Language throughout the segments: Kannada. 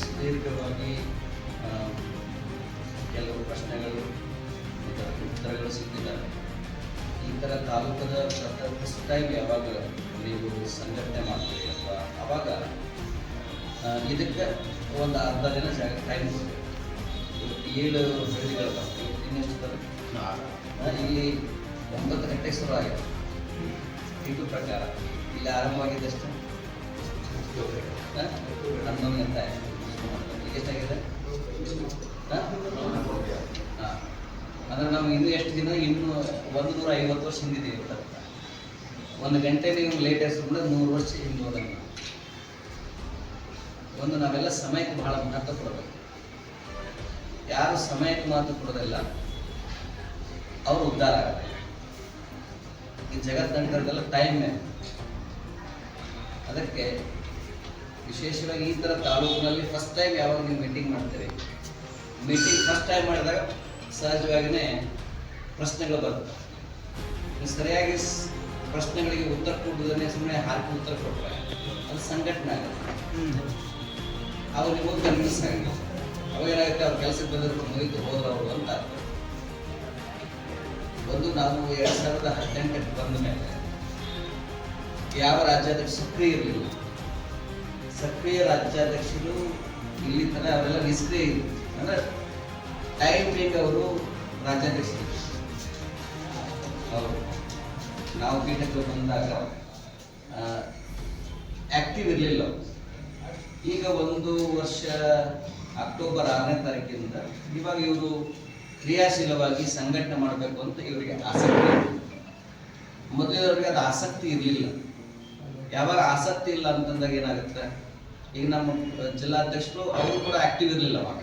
ಸುದೀರ್ಘವಾಗಿ ಕೆಲವು ಪ್ರಶ್ನೆಗಳು ಮತ್ತು ಉತ್ತರಗಳು ಸಿಕ್ಕಿದ್ದಾರೆ. ಈ ಥರ ತಾಲೂಕದ ಫಸ್ಟ್ ಟೈಮ್ ಯಾವಾಗ ನೀವು ಸಂಘಟನೆ ಮಾಡ್ತೀರಿ ಅಥವಾ ಆವಾಗ ಇದಕ್ಕೆ ಒಂದು ಅರ್ಧ ದಿನ ಟೈಮ್ ಕೊಡ್ತೀವಿ. 7 ಹಳ್ಳಿಗಳು ಬರ್ತೀವಿ. ಇನ್ನೆಷ್ಟು ಇಲ್ಲಿ 9 ಗಂಟೆಗೆ ಶುರು ಆಗಿದೆ. ಇದು ಪ್ರಕಾರ ಇಲ್ಲಿ ಆರಂಭವಾಗಿದ್ದಷ್ಟು 11 ಗಂಟೆ ಆಯಿತು. ಈಗ ಎಷ್ಟಾಗಿದೆ? ಹಾಂ, ಅಂದರೆ ನಾವು ಇನ್ನೂ ಎಷ್ಟು ದಿನ ಇನ್ನೂ 150 ವರ್ಷ ಹಿಂದಿದ್ದೀವಿ. 1 ಗಂಟೆ ನೀವು ಲೇಟ್ ಸುಮ್ಮನೆ 100 ವರ್ಷ ಹಿಂದೆ ಹೋದಂಗೆ. ಒಂದು ನಾವೆಲ್ಲ ಸಮಯಕ್ಕೆ ಬಹಳ ಮಹತ್ವ ಕೊಡಬೇಕು. ಯಾರು ಸಮಯಕ್ಕೆ ಮಹತ್ವ ಕೊಡೋದಿಲ್ಲ ಅವರು ಉದ್ಧಾರ ಆಗುತ್ತೆ. ಈ ಜಗತ್ತಿನಂತರದೆಲ್ಲ ಟೈಮ್ ಮೇಲೆ. ಅದಕ್ಕೆ ವಿಶೇಷವಾಗಿ ಈ ಥರ ತಾಲೂಕಿನಲ್ಲಿ ಫಸ್ಟ್ ಟೈಮ್ ಯಾವಾಗ ನೀವು ಮೀಟಿಂಗ್ ಮಾಡ್ತೀರಿ, ಮೀಟಿಂಗ್ ಫಸ್ಟ್ ಟೈಮ್ ಮಾಡಿದಾಗ ಸಹಜವಾಗಿಯೇ ಪ್ರಶ್ನೆಗಳು ಬರ್ತವೆ. ನೀವು ಸರಿಯಾಗಿ ಪ್ರಶ್ನೆಗಳಿಗೆ ಉತ್ತರ ಕೊಡೋದನ್ನೇ ಸುಮ್ಮನೆ ಹಾಕಿ ಉತ್ತರ ಕೊಟ್ಟರೆ ಅದು ಸಂಘಟನೆ ಆಗುತ್ತೆ. ಅವ್ರು ನಿಮಗೆ ಕನ್ವಿನ್ಸ್ ಆಗಿದೆ. ಅವಾಗ ಏನಾಗುತ್ತೆ, ಅವ್ರ ಕೆಲಸಕ್ಕೆ ಬಂದಿರೋ ಮುಗಿತು ಹೋದ್ರು ಅವರು ಅಂತ. ಒಂದು ನಾವು 2018ಕ್ಕೆ ಬಂದ ಮೇಲೆ ಯಾವ ರಾಜ್ಯಾಧ್ಯಕ್ಷ ಸಕ್ರಿಯ ಇರಲಿಲ್ಲ. ಸಕ್ರಿಯ ರಾಜ್ಯಾಧ್ಯಕ್ಷರು ಇಲ್ಲಿ ತನಕ ಅವರೆಲ್ಲ ನಿಷ್ಕ್ರಿಯ ಇದ್ರು. ಅಂದರೆ ಟೈಮ್ ಬೇಕು ಅವರು ರಾಜ್ಯಾಧ್ಯಕ್ಷರು. ಅವರು ನಾವು ಪೀಠಕ್ಕೆ ಬಂದಾಗ ಆ್ಯಕ್ಟಿವ್ ಇರಲಿಲ್ಲ. ಈಗ 1 ವರ್ಷ ಅಕ್ಟೋಬರ್ 6ನೇ ತಾರೀಕಿಂದ ಇವಾಗ ಇವರು ಕ್ರಿಯಾಶೀಲವಾಗಿ ಸಂಘಟನೆ ಮಾಡಬೇಕು ಅಂತ ಇವರಿಗೆ ಆಸಕ್ತಿ ಇದೆ. ಮೊದಲಿನವರಿಗೆ ಅದು ಆಸಕ್ತಿ ಇರಲಿಲ್ಲ. ಯಾವಾಗ ಆಸಕ್ತಿ ಇಲ್ಲ ಅಂತಂದಾಗ ಏನಾಗುತ್ತೆ, ಈಗ ನಮ್ಮ ಜಿಲ್ಲಾಧ್ಯಕ್ಷರು ಅವರು ಕೂಡ ಆಕ್ಟಿವ್ ಇರಲಿಲ್ಲ. ಅವಾಗ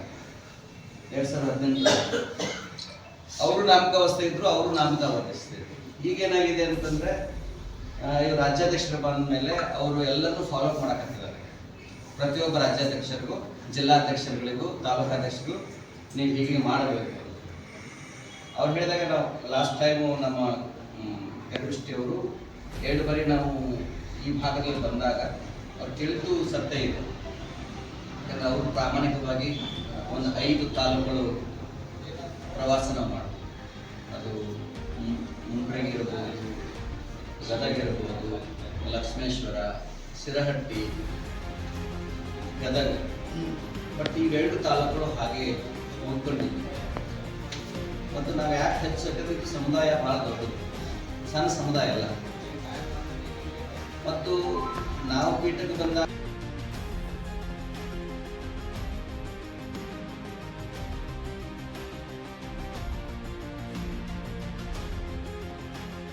2018 ಅವರು ನಾಮಕಾವಸ್ಥೆ ಇದ್ರು, ಅವರು ನಾಮಕಾವಸ್ಥೆ ಇದ್ರು. ಈಗೇನಾಗಿದೆ ಅಂತಂದ್ರೆ ಇವರು ರಾಜ್ಯಾಧ್ಯಕ್ಷರು ಬಂದ ಮೇಲೆ ಅವರು ಎಲ್ಲರೂ ಫಾಲೋ ಅಪ್ ಮಾಡಕತ್ತಿದ್ದಾರೆ. ಪ್ರತಿಯೊಬ್ಬ ರಾಜ್ಯಾಧ್ಯಕ್ಷರಿಗೂ, ಜಿಲ್ಲಾಧ್ಯಕ್ಷರುಗಳಿಗೂ, ತಾಲೂಕಾಧ್ಯಕ್ಷರಿಗೂ ನೀವು ಹೀಗೆ ಮಾಡಬೇಕು. ಅವ್ರು ಹೇಳಿದಾಗ ನಾವು ಲಾಸ್ಟ್ ಟೈಮು ನಮ್ಮ ಗರ್ಭಿಷ್ಠಿ ಅವರು 2 ಬಾರಿ ನಾವು ಈ ಭಾಗದಲ್ಲಿ ಬಂದಾಗ ಅವ್ರು ತಿಳಿದು ಸತ್ಯ ಇದೆ. ಯಾಕಂದರೆ ಅವರು ಪ್ರಾಮಾಣಿಕವಾಗಿ ಒಂದು 5 ತಾಲೂಕುಗಳು ಪ್ರವಾಸನ ಮಾಡಿ, ಅದು ಮುಂಡ್ರಗಿ ಇರ್ಬೋದು, ಗದಗ ಇರ್ಬೋದು, ಲಕ್ಷ್ಮೇಶ್ವರ, ಸಿರಹಟ್ಟಿ, ಗದಗ. ಬಟ್ ಈ 2 ತಾಲೂಕುಗಳು ಹಾಗೆ ಉಳ್ಕೊಂಡಿದ್ವಿ. ಮತ್ತು ನಾವು ಯಾಕೆ ಹೆಚ್ಚು ಸಮುದಾಯ ಭಾಳ ದೊಡ್ಡದು, ಸಣ್ಣ ಸಮುದಾಯ ಅಲ್ಲ. ಮತ್ತು ನಾವು ಪೀಠಕ್ಕೆ ಬಂದ